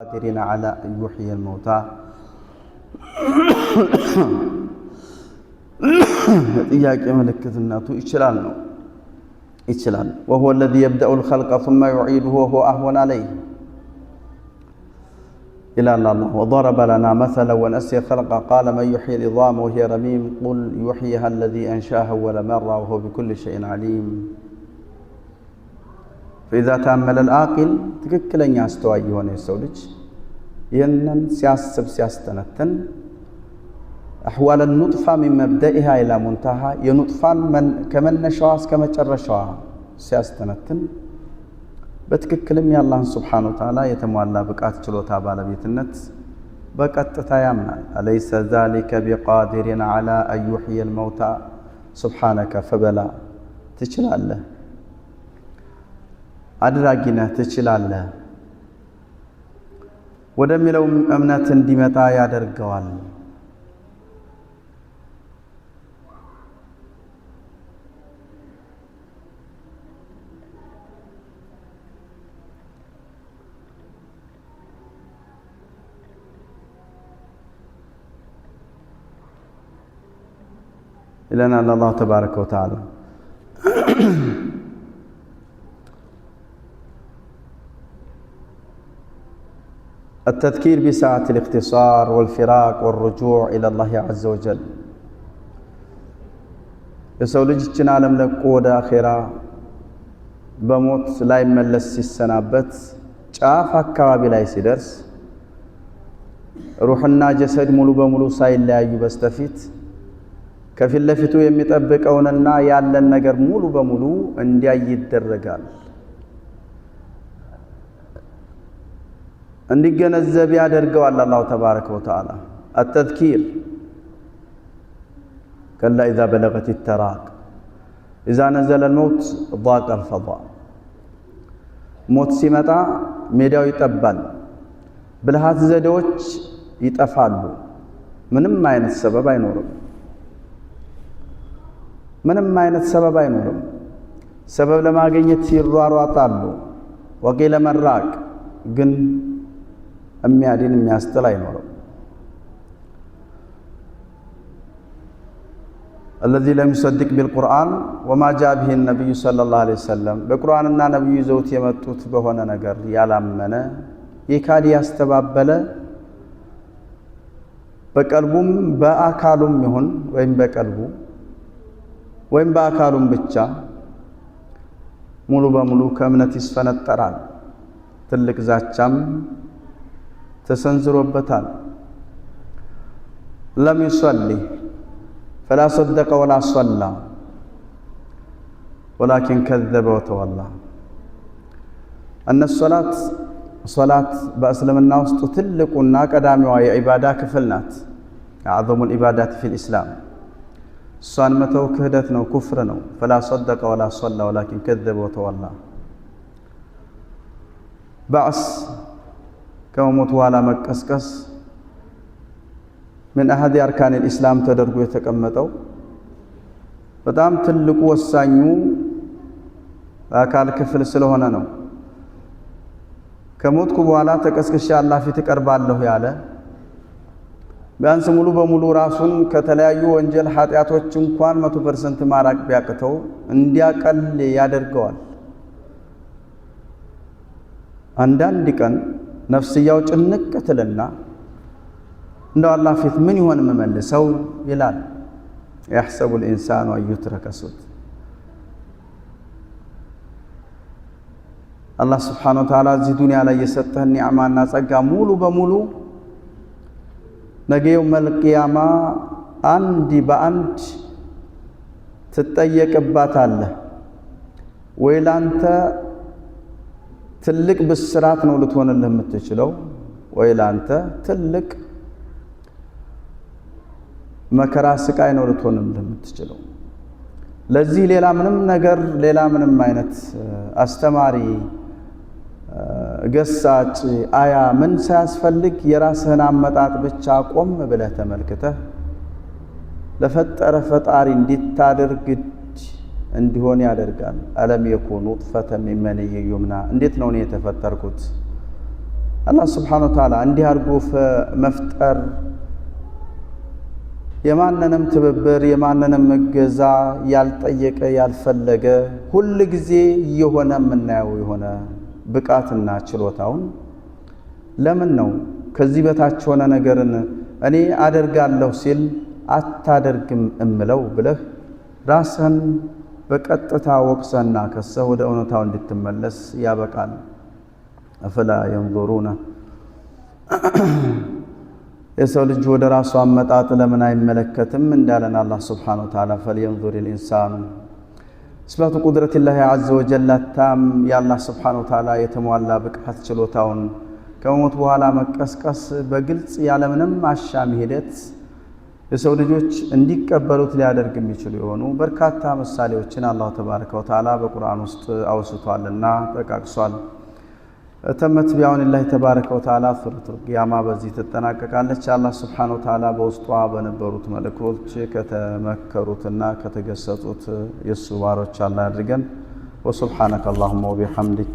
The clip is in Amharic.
قادرين على أن يحيي الموتى ጥያቄ ምልክትነቱ ይችላል ነው ይችላል وهو الذي يبدأ الخلق ثم يعيده وهو أهون عليه إلى الله وضرب لنا مثلا ونسي خلق قال من يحيي العظام وهي رميم قل يحييها الذي أنشاها أول مرة وهو بكل شيء عليم فإذا تأمل العاقل ትክክለኛ አስተዋይ የሆነ ሰው ልጅ ይህንን ሲያስተነትን أحوال النطفة من مبدئها إلى منتهى ينطفان من كمن نشوا كما ترشوا سياستنتن بتكلم يا الله سبحانه وتعالى يتمولى بقات چلوتا بالبيتنت بقطتا يامنا أليس ذلك بقادر على أن يحيي الموتى سبحانك فبلا تچلالله አድራጊና ትችላለህ ወደሚለው እምነት እንዲመጣ ያደርገዋል إلنا الله تبارك وتعالى التذكير بساعة الاختصار والفراق والرجوع إلى الله عز وجل يسولجتنا عالم لقود آخرة بموت لا يملس السنابت شاف أكوابي لا يسيدرس روحنا جسد ملو بملو سايل لا يبستفيت كفي اللفتو يمتأبك أوننا يعلن نقر ملو بملو انديا يدرقال እንዲገነዘብ ያደርገዋል الله تبارك وتعالى التذكير كلا إذا بلغت التراق إذا نزل الموت ضاق الفضاء موت ሲመጣ ሜዳው ይጠባል ብልሃት ዘዴዎች ይጠፋሉ ምንም አይነት ሰበብ አይኖርም ሰበብ ለማግኘት ይሯሯጣሉ ወቂለ መራቅ ግን የሚያድን የሚያስጥል አይኖርም الذي لم يصدق بالقرآن وما جاء به النبي صلى الله عليه وسلم በቁርአንና ነብዩ ይዘውት የመጡት በሆነ ነገር ያላመነ ይካድ ያስተባበለ በቀልቡም በአካሉም ይሁን ወይም በቀልቡ ወይም በአካሉም ብቻ ሙሉ በሙሉ ከእምነት ይስፈነጠራል ትልቅ ዛቻም ተሰንዝሮበታል لم يصلي فلا صدق ولا صلى ولكن كذب وتولى أن صلاة بأسلمنا وسط تلقنا قدامها عبادة كفلنات أعظم العبادات في الإسلام صانمته كهدتنا وكفرنا فلا صدق ولا صلى ولكن كذب وتولى بعث كموت ولا مكسكس من أحد أركان الإسلام تدرجو يتكمتو በጣም ትልቁ ወሳኙ አካል ክፍል ስለሆነ ነው ከሞትኩ በኋላ ተቀስቅሼ አላህ ፊት እቀርባለሁ ያለ ቢያንስ ሙሉ በሙሉ ራሱን ከተለያዩ ወንጀል ኃጢያቶች እንኳን 100% ማራቅ ቢያቅተው እንዲያቀል ያደርገዋል አንዳንድ ቀን ነፍስያው ጭንቅ ትልና እንደው አላህ ፊት ምን ይሆን መመለሰው ይላል يحسب الإنسان أن يترك سدى الله سبحانه وتعالى እዚህ ዱንያ ላይ የሰጠህን ኒዕማና ጸጋ ሙሉ በሙሉ ነገ የውመል ቂያማ አንድ በአንድ ትጠየቅባታለህ ወይ ላንተ ትልቅ ብስራት ነው ልትሆንልህ የምትችለው ወይ ላንተ ትልቅ መከራ ስቃይ ነው ልትሆንልህ የምትችለው ለዚህ ሌላ ምንም አይነት አስተማሪ ገሳጭ አያ ምን ሳያስፈልግ የራስህን አመጣጥ ብቻ ቆም ብለህ ተመልክተህ ለፈጠረ ፈጣሪ እንዲታደርግ እንዲሆን ያደርጋል አለም የኩኑ ኑጥፈተ ሚን መንይ ዩምና እንዴት ነው እኔ የተፈጠርኩት አላህ ሱብሓነሁ ወተዓላ እንዲህ አድርጎ መፍጠር የማንንም ትብብር የማንንም እገዛ ያልጠየቀ ያልፈለገ ሁሉ ጊዜ የሆነ የምናየው የሆነ ብቃትና ችሎታውን ለምን ነው ከዚህ በታች ሆነ ነገርን እኔ አደርጋለሁ ሲል አታደርግም እምለው ብለህ ራስህን በቀጥታ ወቅሰና ከሰህ ወደ እውነታው እንድትመለስ ያበቃል። አፈላ ينظرون የሰው ልጅ ወደ ራሱ አመጣጥ ለምን አይመለከትም እንዳለን አላህ Subhanahu Wa Ta'ala فلينظر الإنسان إثبات قدرة الله عز وجل التام يا الله Subhanahu Wa Ta'ala የተሟላ ብቃት ችሎታውን ከሞት በኋላ መቀስቀስ በግልጽ ያለምንም አሻሚ ሂደት የሰው ልጆች እንዲቀበሉት ሊያደርግ የሚችሉ የሆኑ በርካታ ምሳሌዎችን አላህ ተባረከ ወተዓላ በቁርአን ውስጥ አውስቷልና ተቃቅሷል። ተመት ቢያውንላህ ተባረከ ወተዓላ ሱረቱል ቂያማ በዚህ ተጠናቀቃለች። አላህ Subhanahu Wa Ta'ala በውስጧ በነበሩት መልእክቶች ከተመከሩትና ከተገሰጹት የሱ ባሮች አላህ ያድርገን። ወሱብሃነከ اللهم وبحمدك